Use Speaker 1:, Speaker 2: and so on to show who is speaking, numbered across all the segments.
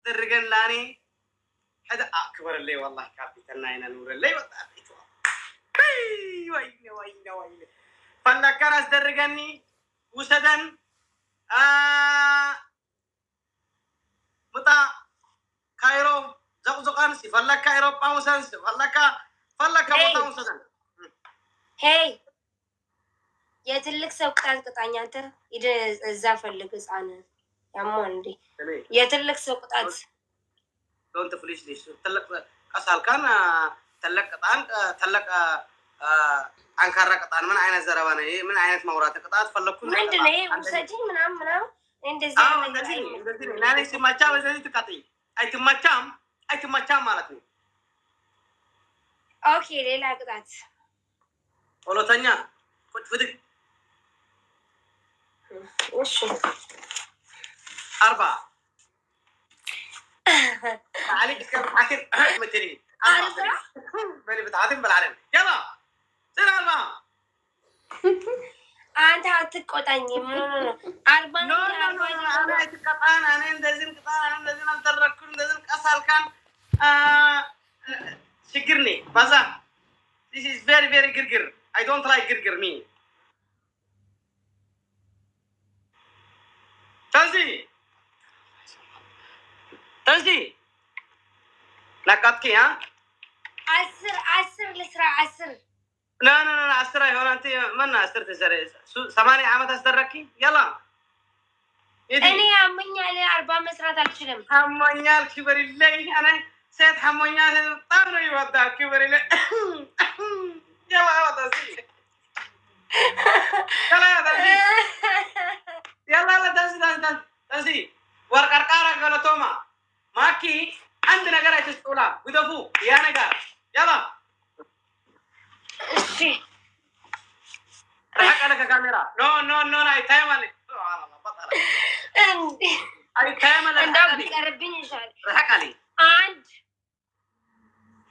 Speaker 1: درجن لاني هذا أكبر اللي والله كابتن ناينا نور اللي وطابيته وين فلا كراس درجني وسدن متى كايرو زقزقان سي فلا كايرو باوسان سي فلا متى وسدن
Speaker 2: هاي يا تلك سوقات قطعኛ አንተ እዛ ፈልግ ህፃን ያማንዲ የትልቅ ሰው ቅጣት
Speaker 1: ዶንት ፍሊሽ ሊሽ ትልቅ ቀሳል ካን ትልቅ ቅጣን ትልቅ አንካራ ቅጣን ምን አይነት ዘረባ ነው? ምን አይነት ማውራት ቅጣት ፈለኩ
Speaker 2: ምንድነው? ይሄ ውሰጂኝ ምናምን እንደዚህ
Speaker 1: እንደዚህ ናኔ ሲማቻ በዚህ ትቀጥይ አይትማቻም ማለት ነው።
Speaker 2: ኦኬ ሌላ ቅጣት
Speaker 1: ሁለተኛ ቁጭ ፍድግ
Speaker 2: وش
Speaker 1: 4 عليك كم حاكم متري
Speaker 2: 4
Speaker 1: بني بتعاتم بالعلم يلا سير 4
Speaker 2: አንተ አትቆጣኝ ምን ነው 40
Speaker 1: ነው انا اتقطعن انا እንደዚህ ቅጣን እንደዚህ አልተረኩም እንደዚህ ቀሳልካን ችግርኔ ባዛ this is very very ግርግር I don't like ግርግር me تنزي نقطكي ها
Speaker 2: 10 لسرا 10
Speaker 1: لا 10 هون انت من 10 تسري 8 عامات استركي يلا
Speaker 2: እኔ አመኛል 40 መስራት አልችልም
Speaker 1: አመኛል ክብር ይለይ انا ሴት አመኛል በጣም ነው ይወዳ ክብር ይለይ يلا تنزي يلا تنزي ورقرقارا غلطوما ماكي عند نغرا تسطولا ودفو يا نغار يلا
Speaker 2: እሺ
Speaker 1: رحق لك كاميرا نو اي تايم عليك سبحان الله بطل اي تايم عليك
Speaker 2: እንደው ቢቀርብኝ ይሻል
Speaker 1: رحق علي
Speaker 2: አንድ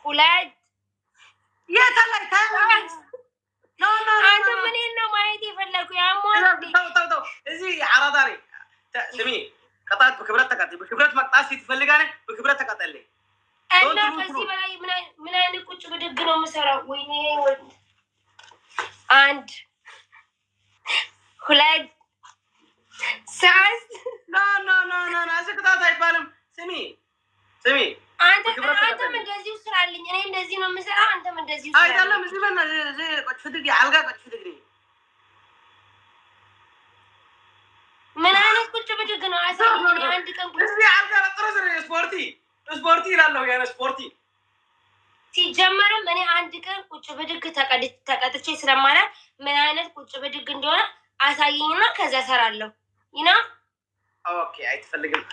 Speaker 2: ሁለት
Speaker 1: يتلا تايم نو
Speaker 2: አንተ ምን ነው ማየት የፈለኩ ያሞት
Speaker 1: ተው እዚህ አራዳሪ ስሚ ቅጣት በክብረት ተቀጣይ በክብረት መቅጣት ትፈልጋለህ በክብረት ተቀጣለህ
Speaker 2: እና ከዚህ በላይ ምን አይነት ቁጭ ብድግ ነው የምሰራው ወይኔ ወይ አንድ ሁለት ሶስት
Speaker 1: ኖ አስቅጣት አይባልም ስሚ
Speaker 2: አንተ እንደዚህ ስራልኝ እኔ እንደዚህ ነው የምሰራው አንተም እንደዚህ ስራ
Speaker 1: አይደለም እዚህ በእና እዚህ ቁጭ ፍድግ አልጋ ቁጭ ፍድግ
Speaker 2: ምን አይነት ቁጭ ብድግ ነው አሳየኝ አንድ ቀን ቁጭ
Speaker 1: እዚህ አልጋ ጥሩ ስፖርቲ ይላል ያ ስፖርቲ
Speaker 2: ሲጀመርም እኔ አንድ ቀን ቁጭ ብድግ ተቀጥቼ ስለማለት ምን አይነት ቁጭ ብድግ እንደሆነ አሳየኝና ከዛ ሰራለሁ ይና
Speaker 1: ኦኬ አይተፈልግም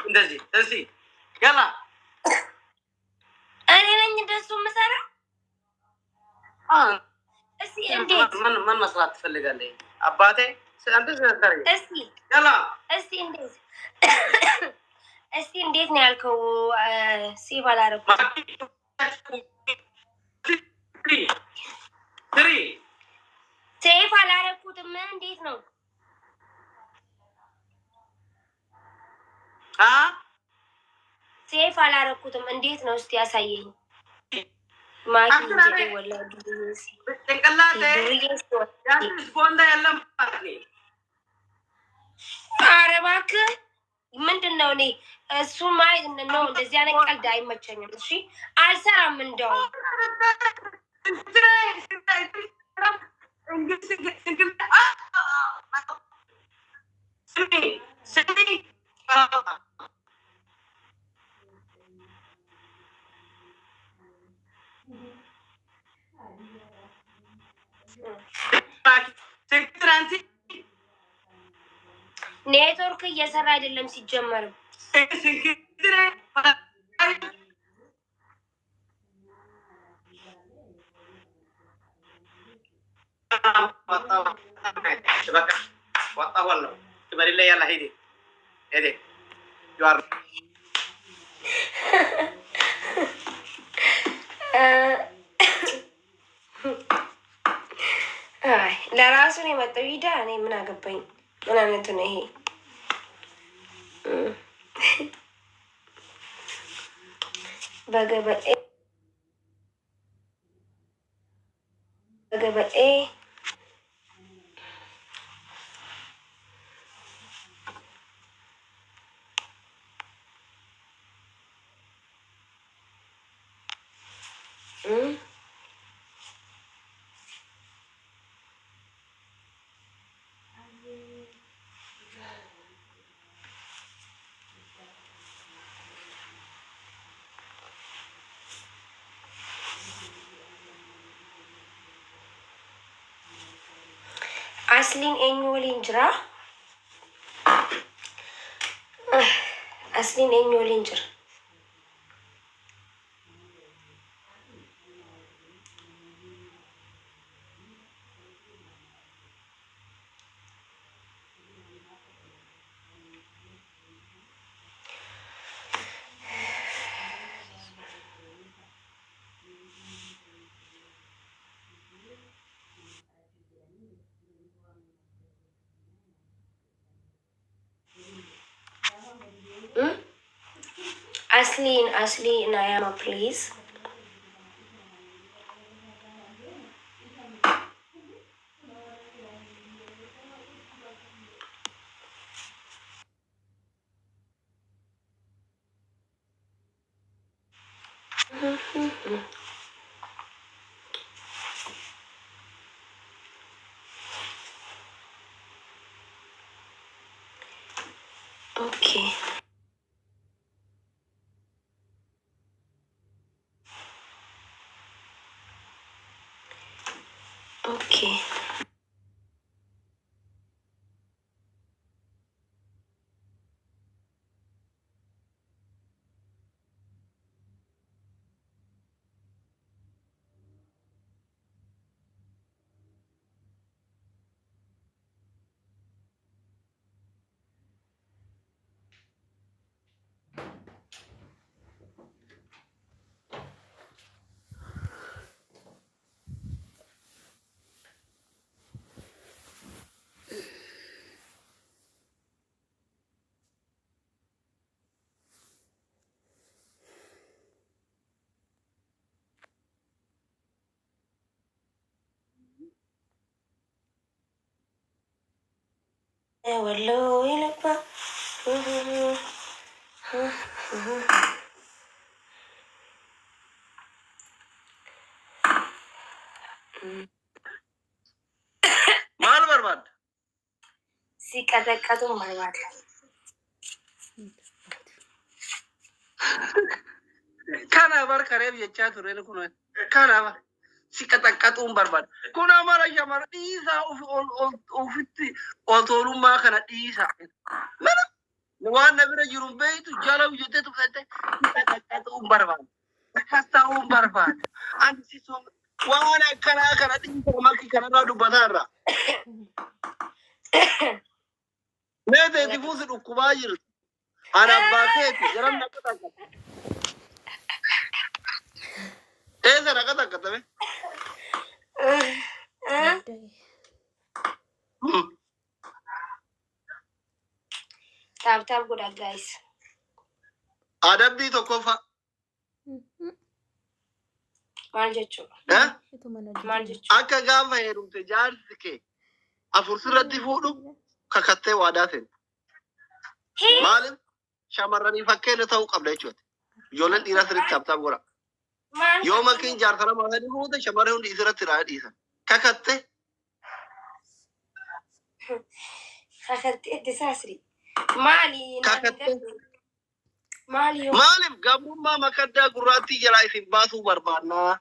Speaker 1: እንደዚህ ያላ
Speaker 2: እኔ ነኝ እንደሱ የምሰራ እስቲ እንዴት
Speaker 1: ምን መስራት ትፈልጋለህ አባቴ አንተ ዘከረ
Speaker 2: እስቲ
Speaker 1: ያላ
Speaker 2: እስቲ እንዴት ነው ያልከው ሴቭ አላረኩት ሴቭ አላረኩትም እንዴት ነው ሴቭ አላረኩትም እንዴት ነው እስቲ ያሳየኝ ማኪ እንዴ ወላሂ
Speaker 1: ተንቀላቴ ያንስ ቦንዳ የለም ማለት
Speaker 2: ኧረ እባክህ ምንድነው እኔ እሱ ማይ ነው እንደዚህ አይነት ቀልድ አይመቸኝም እሺ አልሰራም እንደው ኔትወርክ እየሰራ አይደለም ሲጀመርም
Speaker 1: وطه والله تبري لي يلا هيدي جوار
Speaker 2: ለራሱ ነው የመጣው። ሂዳ እኔ ምን አገባኝ? ምን አይነቱ ነው ይሄ? በገበኤ Aslin eenyu jira? Aslin eenyu jira? Aslin, Nayama, please. Okay. Okay. Hello, Ilapa.
Speaker 1: Maal barbaad?
Speaker 2: Si qaxaqatu barbaada.
Speaker 1: Kana bar kareef jechaa ture kun kana bar si qaxaqatuun barbaada. Kun amara shamara dhiisaa ofitti otoolummaa kana dhiisaa. Mana waan na bira jiru beeytu jala hojjetee tuffatte si qaxaqatuun barbaada. Akkas ta'uun barbaada. Ani si sooma waan akkanaa kana dhiisaa makki kanarraa dubbataarra. Meeteeti fuusi dhukkubaa jirtu. Ana abbaa keeti garam na qaxaqata. Esa na qaxaqata be.
Speaker 2: Taab godha guys.
Speaker 1: Adabbii tokkoffaa.
Speaker 2: Maal jechuudha? Maal jechuudha?
Speaker 1: Akka gaafa heerumte jaarsi kee afur sirratti fuudhu kakattee waadaa seente. Maaliif shamarranii fakkeenya ta'uu qabda jechuudha. Ijoolleen dhiiraa sirriitti taabtaaf godha. Yoo makiin jaarsa lama sadii fuute shamarree hundi isirratti dhiisan. Kakattee.
Speaker 2: Kakattee itti saasiri. Maali?
Speaker 1: Kakattee.
Speaker 2: Maali?
Speaker 1: Maaliif gabrummaa makaddaa gurraattii jalaa isin baasuu barbaannaa?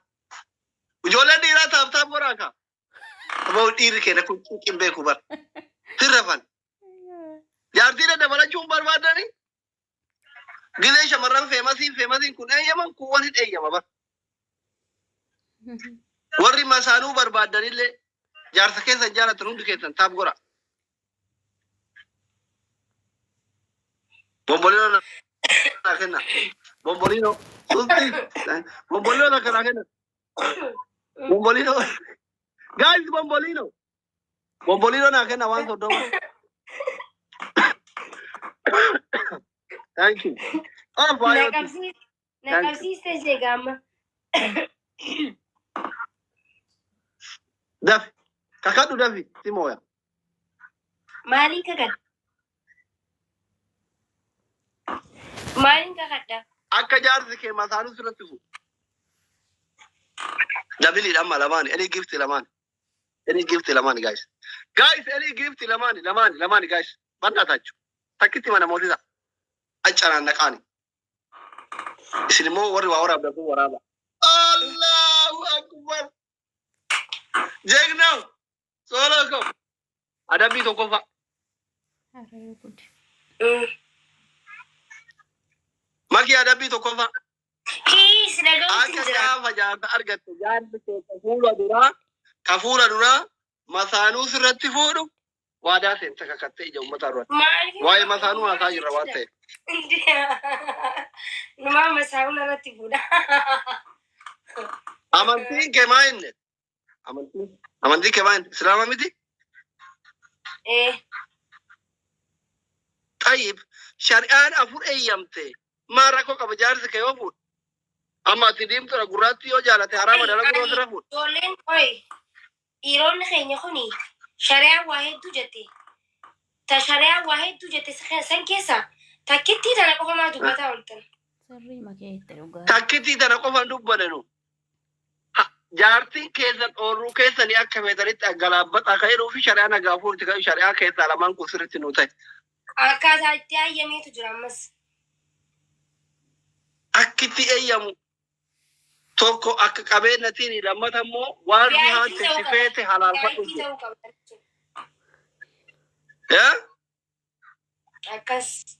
Speaker 1: Ijoolleen dhiiraa taabtaaf godhaa kaa? Aboo dhiirri keenya kun cuuqin beeku bar. Sirrafan. Jaartii daddabalachuun barbaadanii? Gilee shamarran feemasiin kun eeyyaman kun waliin eeyyama bar. Warri masaanuu barbaadanillee jaarsa keessan jaalatan hundi keessan taaf godha. Bombolino na kenna. Bombolino. Susti. Bombolino kana kana. Bombolino. Guys, bombolino. Bombolino na kana wan to doma. Thank you. Oh, boy.
Speaker 2: Naqabsiiste jeegama.
Speaker 1: Dafi. Kakadu dafi. Timoya.
Speaker 2: Maalin kakadda? Maalin kakadda?
Speaker 1: Akka jaarsi kee masaanu sirratti fu. Dabili dhamma lamaani. Any gift lamaani. Any gift lamaani guys. Guys, any gift lamaani guys. Banda tachu. Takkitti mana mootisa. Accanaan naqaani. Isin immoo warri waa waraabdatu waraaba. Allahu akbar. Jeegnaw. Sooloo ko. Adabbii tokkoffaa. Maki adabbii tokkoffaa.
Speaker 2: Kiis dhaga'uutti
Speaker 1: Akka
Speaker 2: jira.
Speaker 1: gaafa jaarsa argatte jaarsi kee ka fuula duraa masaanuu sirratti fuudhu waadaa seente kakattee ija uummataa duratti. Waa'ee masaanuu haasaa jirra waan ta'eef.
Speaker 2: Numaa masaanuu irratti fuudha.
Speaker 1: Amantiin kee maa inni? Amantiin kee maa inni? Islaama miti? Tayyib shari'aan afur eeyyamte maa rakkoo qaba jaarsi kee yoo fuudhu? Amma ati diimtuudha gurraatti yoo jaalate haraama dalagu yoo sirra fuudhu.
Speaker 2: Ijoolleen qoy dhiironni keenya kuni shari'aan waa hedduu jette. Ta shari'aan waa hedduu jette san keessa takkittii tana qofa maa dubbataa ooltan.
Speaker 1: Takkittii tana qofa dubbanenu. Jaartiin keessan oorruu keessanii akka feetanitti aggalaabbata akka jedhuu fi shari'aa nagaa fuurti kan shari'aa keessaa lamaan kun sirriitti nuu ta'e.
Speaker 2: Akkaataa itti eeyyameetu jira ammas.
Speaker 1: Akkitti eeyyamu tokko akka qabeenyatiin lammata immoo waan dhihaatti si feete halaalfadhu.
Speaker 2: Akkas.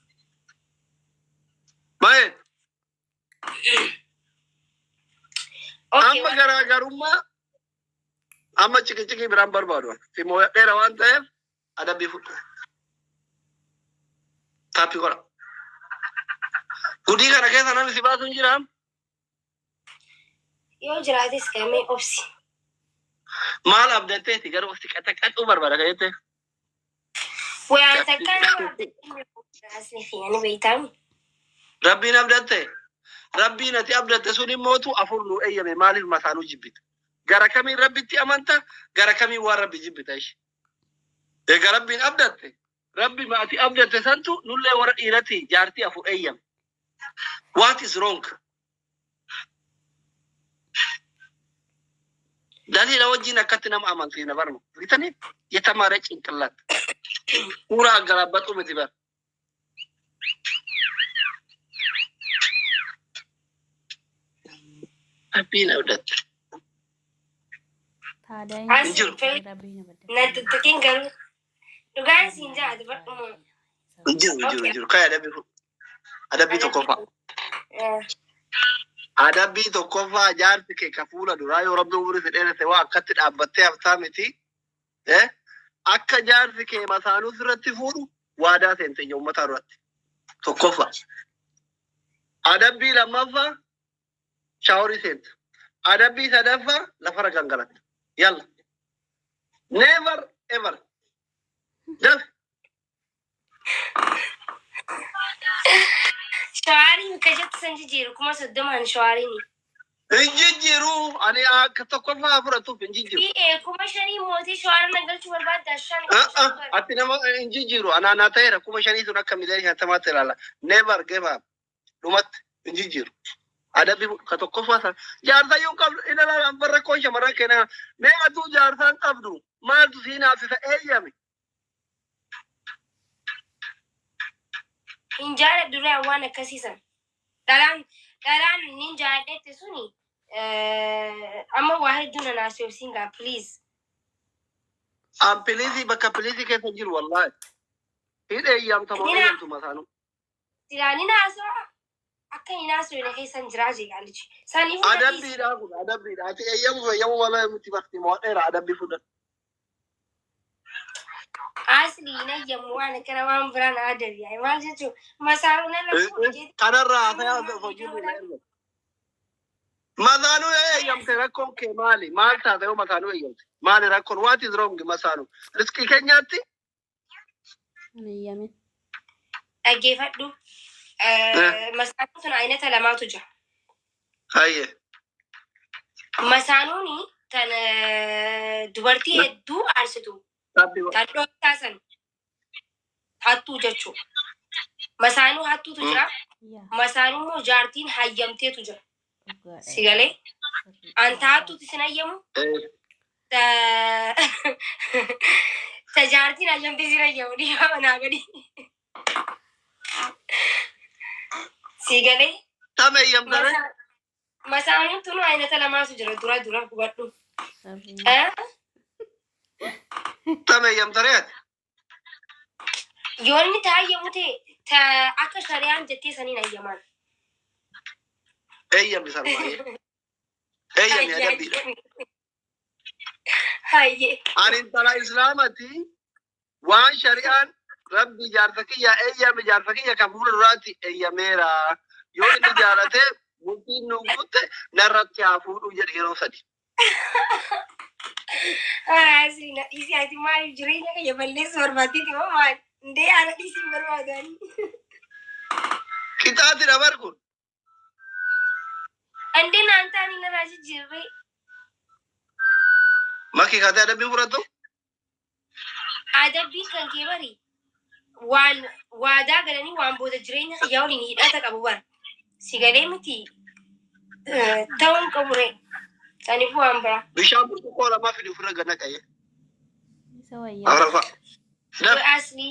Speaker 1: Baay'ee. Amma garaagarummaa amma cikicikii biraan barbaadu. Simoo dheera waan ta'eef adabbii fudhu. Taappii godha. Gudii kana keessa namni si baatu hin jiraa?
Speaker 2: Yoo jiraates gamee obsi.
Speaker 1: Maal abdatteeti garuu obsi qaxaqaxuu barbaada kan jettee?
Speaker 2: Waan takka nama abdatee fi beektamu.
Speaker 1: Rabbiin abdatte. Rabbiin ati abdatte sun immootu afur nu eeyyame maaliif masaanuu jibbita? Gara kamiin rabbitti amanta? Gara kamiin waan rabbi jibbita ishee? Egaa rabbiin abdatte. Rabbi ati abdatte santu nullee warra dhiirati jaartii afur eeyyame. What is wrong? Dalila wajjin akkatti nama amansiina barnu. Bitanii የተማረ ጭንቅላት ኡራ አገላበጡ ምትበር አቢና ወደት Adabbii tokkoffaa jaarsi kee ka fuula duraa yoo rabbi umrii fedheerate waa akkatti dhaabbattee haftaa miti. Akka jaarsi kee masaanuu sirratti fuudhu waadaa seente ija uummataa duratti. Tokkoffaa. Adabbii lammaffaa shaaworii seente. Adabbii sadaffaa lafarra gangalatta. Yalla. Never ever. Daf.
Speaker 2: Shawaariin kajatti san jijjiiru kuma soddomaan shawaariini.
Speaker 1: Injijjiiru ani akka tokkoffaa fudhatuuf injijjiiru.
Speaker 2: Kuma shanii mootii shawaara nagalchuu barbaadda shan.
Speaker 1: Ati nama injijjiiru anaa ta'eera kuma shanii sun akka miliyoona 50 ilaala. Never give up. Dhumatti injijjiiru. Adabbii ka tokkoffaa sana jaarsa yoo qabdu ilaala barra koo shamarran keenyaa mee atuu jaarsaan qabdu maaltu siin haasisa eeyyame.
Speaker 2: Injara duraa waan akkasiisan. Dharaan nin jaaladhetti suni amma waa hedduu na naasofsiin gaa please.
Speaker 1: Please bakka please keessa jiru wallahi. Hin eeyyamta moo eeyyamtu masaanu.
Speaker 2: Silaa ni naasoo akka hin naasofne keessan jiraa jeegaalichi.
Speaker 1: Adabbiidhaa kun adabbiidha. Ati eeyyamu wala miti bakti moo dheera adabbii fudhatu.
Speaker 2: Asli nayyamu waan akkana waan biraan adabiyaa maal jechuun masaaruu nama fuudhee
Speaker 1: kanarraa ta'aa hojiirra erga Masanu eeyyamte rakkoon kee maali? Maal taate yoo Masanu eeyyamte? Maali rakkoon? What is wrong Masanu? Riskii keenyaatti?
Speaker 3: Eeyyame.
Speaker 2: Dhaggeeffadhu. Masaanuun sun aynata lamaatu jira.
Speaker 1: Hayyee.
Speaker 2: Masaanuuni tan dubartii hedduu aarsitu. Tan dhooftaa san hattuu jechuudha. Masaanuu hattuutu jira. Masaanuu immoo jaartiin hayyamteetu jira. Sigalee anta hattuuti sin hayyamu. Ta jaartiin hayyamtee sin hayyamu dhiyaa manaa gadi. Sigalee.
Speaker 1: Tame eeyyamtare.
Speaker 2: Masaanuun tunu aynata lamaatu jira. Dura hubadhu.
Speaker 1: Tame eeyyamtare ati?
Speaker 2: Yoo inni taayyamu ta'e akka shari'aan jettee saniin hayyaman.
Speaker 1: Eeyyamni sarmaayee. Eeyyamni adabbiidha.
Speaker 2: Hayyee.
Speaker 1: Ani intala Islaamati waan shari'aan rabbi jaarsa kiyya eeyyame jaarsa kiyya kan fuula duraatti eeyyameera. Yoo inni jaalatee bultiin nu guutte narratti haa fuudhu jedhe yeroo sadi.
Speaker 2: Isi ati maaliif jireenya kiyya balleessu barbaaddeeti moo maali? Ndee ana dhiisiin barbaadani.
Speaker 1: Qixaati dabar kun.
Speaker 2: Ndee naan taanii narraa jijjiirree.
Speaker 1: Makki kaatee adabbii fudhattu?
Speaker 2: Adabbiin kan kee bari waan waadaa galanii waan booda jireenya kiyyaa waliin hidhata qabu bara. Sigalee miti ta'uun qabure. Saniif waan biraa.
Speaker 1: Bishaan burcuqqoo lamaa fidi ofirra gad naqayye.
Speaker 3: Isa wayyaa.
Speaker 1: Arafa.
Speaker 2: Asli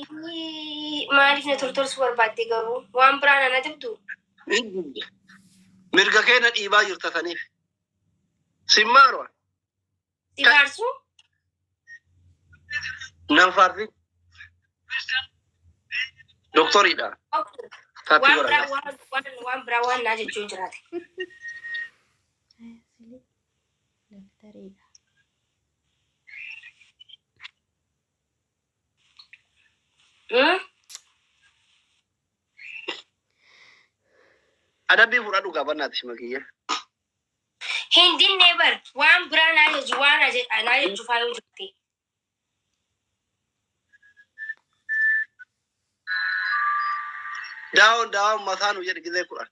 Speaker 2: maaliif na tortorsu barbaadde garuu waan biraa nana dibdu.
Speaker 1: Mirga keenya dhiibaa jirta saniif. Simmaarwa.
Speaker 2: Si faarsu?
Speaker 1: Nan faarsi. Doktoriidha. Taatti godhata.
Speaker 2: Waan biraa waan naa jechuun jiraate.
Speaker 3: Doktoriidha.
Speaker 1: Adabbii fudhadhu gaafannaati shimakiyya.
Speaker 2: Hindin neebar waan biraa naa jechu waan naa jechu faayuu jirti.
Speaker 1: Daawon masaanu jedhe gizee kudhan.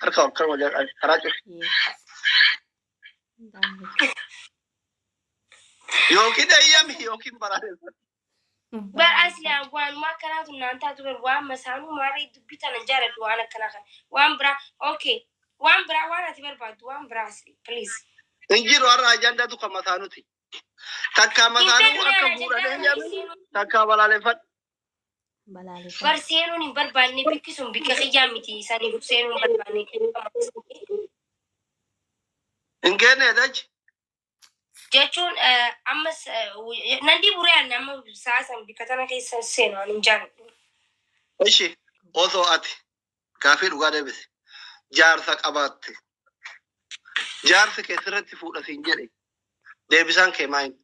Speaker 1: Harka akkama karaa cufi. Yookiin eeyyami yookiin baraaressa.
Speaker 2: Bar asliyaa waanuma akkanaatu naan taatu bar waan masaanuu maarii dubbitan hin jaaladhu waan akkanaa kana. Waan biraa okay. Waan biraa waan ati barbaaddu waan biraa asli please.
Speaker 1: Injiru har'a ajandaatu kan masaanuti. Takka masaanuu akka fuudhan eeyyami takka balaaleffadhu.
Speaker 2: Bar seenuun hin barbaanne bikki sun bikka xiyyaa miti saniif seenuun barbaanne.
Speaker 1: Hin geenne dachi.
Speaker 2: Jechuun ammas nandi bureen amma saasan bikka tana keessa seenu ani hin jaalladhu.
Speaker 1: Ishi osoo ati gaafii dhugaa deebise jaarsa qabaatte jaarsa keessirratti fuudha siin jedhe deebisaan kee maayin?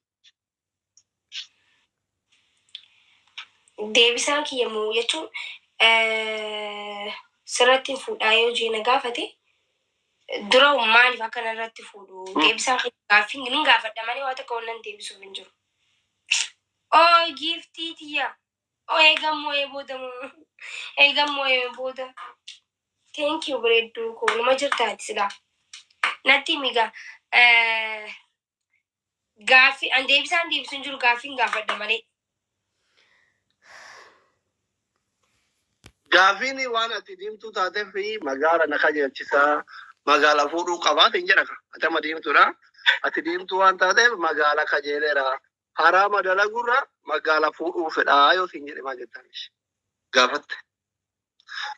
Speaker 2: Deebisaan kiyyamu jechuun sirratti fuudhaa yoo jeena gaafate dura maaliif akkana irratti fuudhu deebisaan gaaffii hin gaafadha malee waa takka wannan deebisuuf hin jiru. Oh giftii tiyya. Oh eegammoo booda. Thank you bareedduu koo nama jirtaati silaa. Natti miga gaaffii an deebisaan deebisu hin jiru gaaffii hin gaafadha malee.
Speaker 1: Gaafiin waan ati diimtuu taateef magaala na qajeelchisaa magaala fuudhuu qabaate hin jedha. Ati amma diimtuudha. Ati diimtuu waan taateef magaala qajeeleera. Haraama dalagurra magaala fuudhuu fedhaa yoo siin jedhe maal jettanish gaafatte.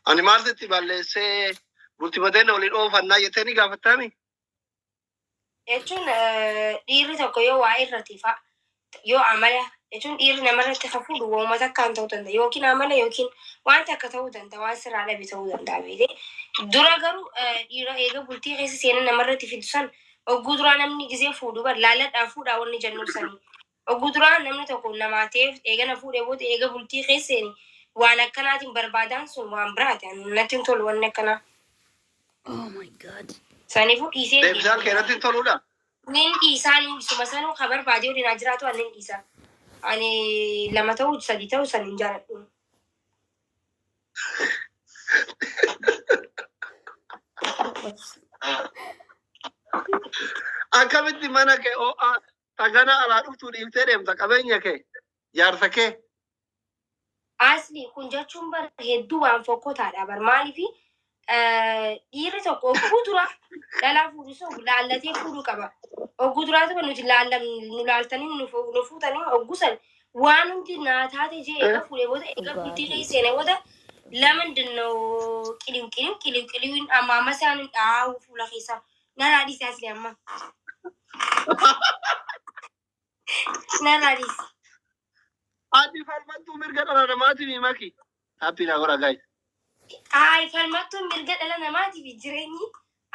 Speaker 1: Ani maal sitti balleessee bultimateen waliin oofannaa jettanii gaafattaami?
Speaker 2: Jechuun dhiirri tokko yoo waa irratti fa'a yoo amala jechuun dhiirri namarratti hafuudhu uummata akkaan ta'uu danda'a yookiin amala yookiin wanta akka ta'uu danda'a waan sirraa dhabe ta'uu danda'a beekee. Dura garuu dhiira eega bultii keessa seenan namarratti fidu san ogguu duraa namni gizee fuudhu bar laaladhaa fuudhaa wanni jennuuf sanii. Ogguu duraa namni tokko namaa ta'eef eega na fuudhee booda eega bultii keessa seeni waan akkanaatiin barbaadan sun waan biraati. Natti hin tolu wanni akkanaa.
Speaker 3: Oh my God.
Speaker 2: Saniifuu dhiisee
Speaker 1: deebisaan keenatti toludha.
Speaker 2: nin dhiisaan suma sanuu kabar baadiyoo dinaa jiraatu annen dhiisa. Ani lama ta'uu sadi ta'uu san hin jaaladhu.
Speaker 1: Akkamitti mana kee ho'aa tagana alaa dhuftuu dhiiftee deemta qabeenya kee jaarsa kee.
Speaker 2: Asli kun jechuun bara hedduu waan fokkotaadha bar maaliifi dhiirri tokko ogguu dura dhalaa fuudhu sun laallatee fuudhuu qaba. Ogguu duraatu kan nuti nu laaltanii nu fuutanii ogguu san waan hundi naa taate jee eega fuudhee booda eega bittii seenee booda ለምንድን ነው ቂሊም አማማ ሳን ዳው ፉላ ኺሳ ናራዲስ ያስሊያማ ናራዲስ
Speaker 1: አዲ ፈልመቱ ምርገጠ ለማቲ ቢመኪ ሃፒና ጎራ ጋይ
Speaker 2: አይ ፈልመቱ ምርገጠ ለማቲ ቢጅሬኒ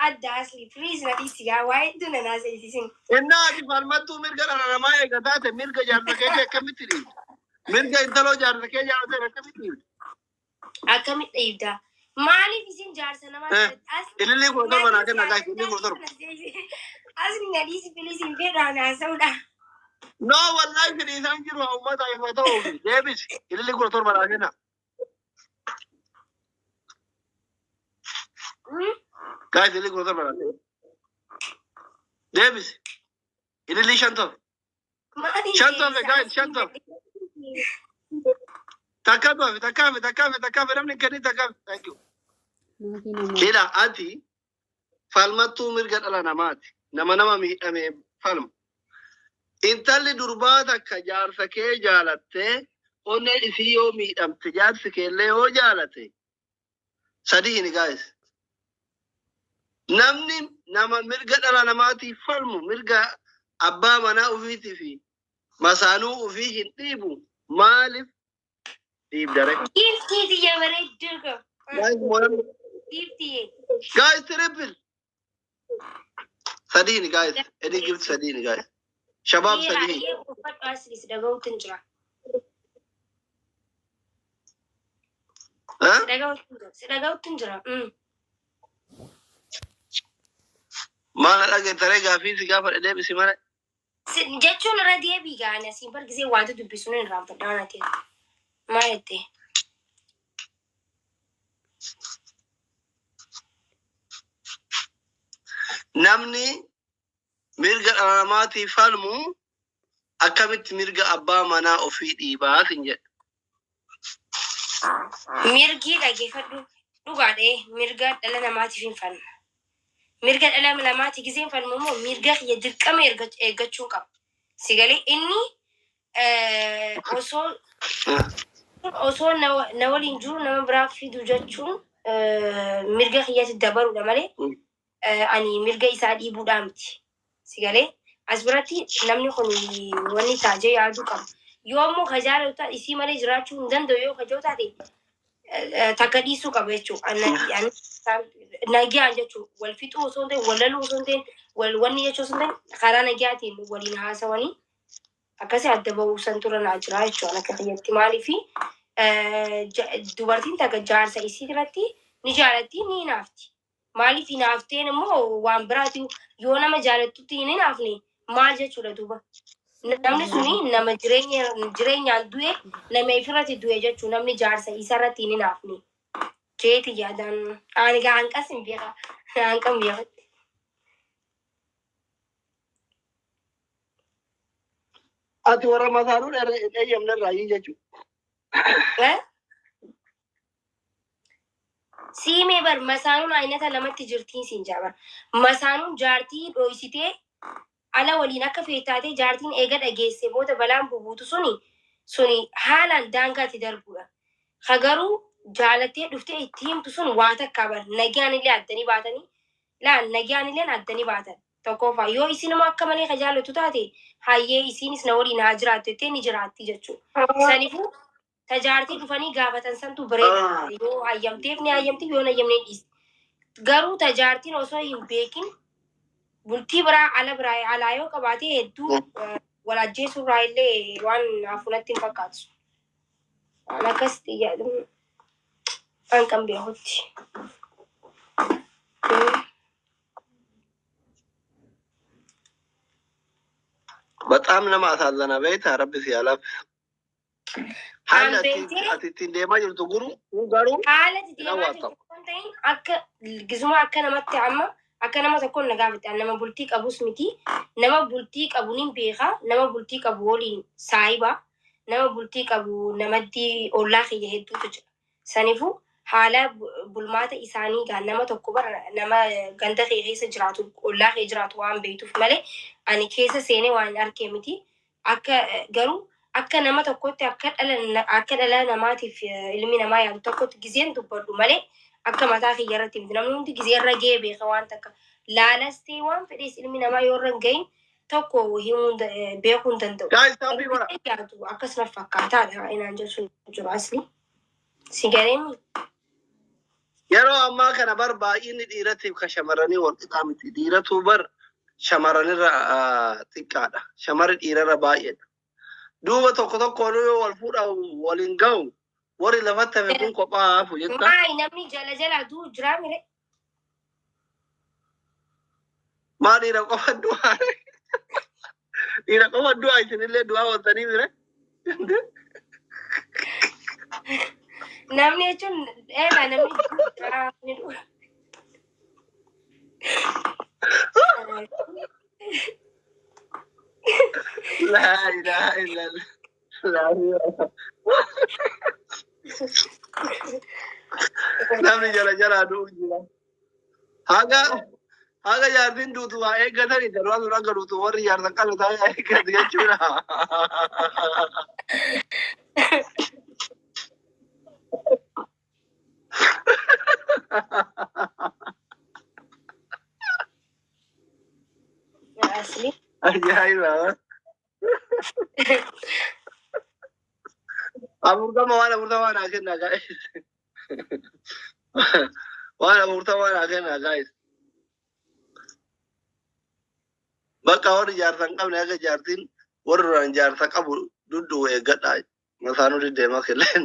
Speaker 2: አዳስሊ ፕሊዝ ናዲስ ያ ዋይ ዱነና ዘይሲን
Speaker 1: እና አዲ ፈልመቱ ምርገጠ ለማይ ገታተ ምርገ ጃርተከ ከሚትሪ ምርገ እንተሎ ጃርተከ ጃርተከ ከሚትሪ
Speaker 2: Akkamit dhiibda maaliif isin jaarsa nama
Speaker 1: ilillee gootoo banaa kenna gaay ilillee gootoo
Speaker 2: asli nadiisi filisiin fedhaan haasa'uudha.
Speaker 1: No wallahi filiisaan jiru ummata ifa ta'uu fi deebis ilillee gootoo banaa kenna. Gaay ilillee gootoo banaa kenna. Deebis ilillee shantoof gaay shantoof. Takabe namni kadi takabe. Thank you. Kila ati falmatu mirga dhala namaati. Nama miidhame falma. Intalli durbaata akka jaarsa kee jaalatte onneen isii yoo miidhamte jaarsi keellee yoo jaalate sadiini guys. Namni nama mirga dhala namaati falmu mirga abbaa manaa ufiitii fi masaanuu ufii hin dhiibu maaliif?
Speaker 2: Gifty ya bareedu. Gifty.
Speaker 1: Guys, triple. Sadini guys. Any gift sadini guys. Shabab sadini.
Speaker 2: Ufat asli sedagautin jira.
Speaker 1: Huh?
Speaker 2: Sedagautin jira.
Speaker 1: Mana lagi terega fisi gafar ede bisi mana?
Speaker 2: Jechuun irra deebii gaana siin bargisee waanta dubbisuun hin raanfadhaan ati. Maayete.
Speaker 1: Namni mirga dhala namaatiif falmu akkamitti mirga abbaa manaa ofii dhiibaa hin jedhu.
Speaker 2: Mirgi dhageeffadhu dhugaadhee mirga dhala namaatiif hin falma. Mirga dhala namaatiif giseen falmu immoo mirga kiyya dirqama eeggachuu qaba. Sigalee inni osoo na waliin jiru nama biraa fidu jechuun mirga kiyyatti dabaluudha malee ani mirga isaa dhiibuudhaa miti. Sigalee as biratti namni kun wanni taajee yaaduu qaba. Yoo ammoo ka jaalatu taate isii malee jiraachuu hin danda'u yoo ka jiru taate takka dhiisuu qaba jechuudha. Nagaan jechuudha wal fixuu osoo hin ta'in wal laluu osoo hin ta'in wal wanni jechuu osoo hin ta'in karaa nagaatiin waliin haasawanii akkasii adda bahuu san tura naa jira jechuudha akka kiyyatti maaliifi dubartiin takka jaarsa isii irratti ni jaalatti ni naafti. Maaliif naafteen immoo waan biraati yoo nama jaalattutti hin naafne maal jechuudha duuba. Namni suni nama jireenyaan du'e nama ifirratti du'e jechuu namni jaarsa isarratti hin naafne. Jeeti yaadaan ani hanqas hin beeka hanqan beekatti.
Speaker 1: Ati warra masaanuu eeyyamne raayii jechuudha.
Speaker 2: Siimee bar masaanuun aynata lamatti jirtiin siin jaabar. Masaanuun jaartii dhoysitee ala waliin akka feetaatee jaartiin eega dhageesse booda balaan bubuutu suni haalaan daangaatti darbuudha. Hagaruu jaalattee dhuftee itti himtu sun waa takkaa bar nagaan illee addanii baatanii nagaan illee addanii baatan. Tokkoffaa yoo isin immoo akka malee ka jaallatu taate hayyee isinis na waliin haa jiraattu jettee ni jiraatti jechuudha. Saniifuu tajaartii dhufanii gaafatan santu bareeda. Yoo hayyamteef ni hayyamti yoo hayyamne dhiisi. Garuu tajaartiin osoo hin beekin bultii biraa ala biraa alaa yoo qabaate hedduu wal ajjeesurraa illee waan hafuunatti hin fakkaatu. Waan akkasitti yaadamu waan kan beekutti.
Speaker 1: بطعم نما سالنا بيت ربي سيالا حالة تتندي ما جرت غرو
Speaker 2: حالة تتندي ما جرت كنتين أك جزما أكنا مت عما أكنا ما تكون نجابت أنا ما بولتيك أبو سميتي نما بولتيك أبو نين بيخا نما بولتيك أبو ولين سايبا نما بولتيك أبو نمدي الله يهدو تج سنفو حالة بولمات إساني كان نما تكبر نما غندا خيس جراتو الله يجراتو عم بيتو في ملء أنا كيس سيني وان أركيمتي أك جرو akka nama tokkotti akka dhala namaatiif ilmi namaa yaadu tokkotti gizeen dubbadhu malee akka mataa kiyya irratti miti namni hundi gizee irra ga'ee beeka waan takka laalastee waan fedhees ilmi namaa yoo irra hin gahin tokko beekuu hin danda'u. Yaadu akkasuma fakkaataadha inaan jechuun jiru asli. Si gareemi.
Speaker 1: Yeroo ammaa kana bar baay'inni dhiiratiif ka shamarranii wal qixaa miti. Dhiiratu bar shamarranirra xiqqaadha. Shamarri dhiirarra baay'eedha. دوبا توكو والفورا والإنجاو وري لفتا بيكون قطعة فوجتا
Speaker 2: ما ينمي جلا دو جرامي ري
Speaker 1: ما دي رقم الدعاء دي رقم الدعاء يسن اللي دعاء والتاني ميرا
Speaker 2: نمني يجون ما نمني جرامي
Speaker 1: لا إله إلا الله نمني جلا دو جلا هاga yaardin duutu waa eeggatani darwaa dura galuutu warri yaardan qabu taa'ee eeggatu jechuudha.
Speaker 2: Asli.
Speaker 1: Ajaa'iba. Afurtama naa kenna guys. Waan afurtama naa kenna guys. Bakka warri jaarsan qabne akka jaartiin warri duraan jaarsa qabu duddu eeggadha. Masaanuu deddeemaa killeen.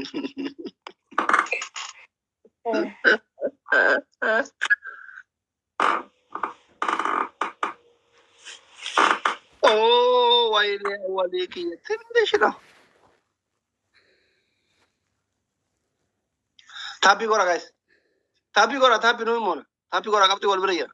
Speaker 1: Oh, wali kiyyatte shida. Tapi gora guys. Tapi gora tapi nu mona. Tapi gora kapti wal beriya.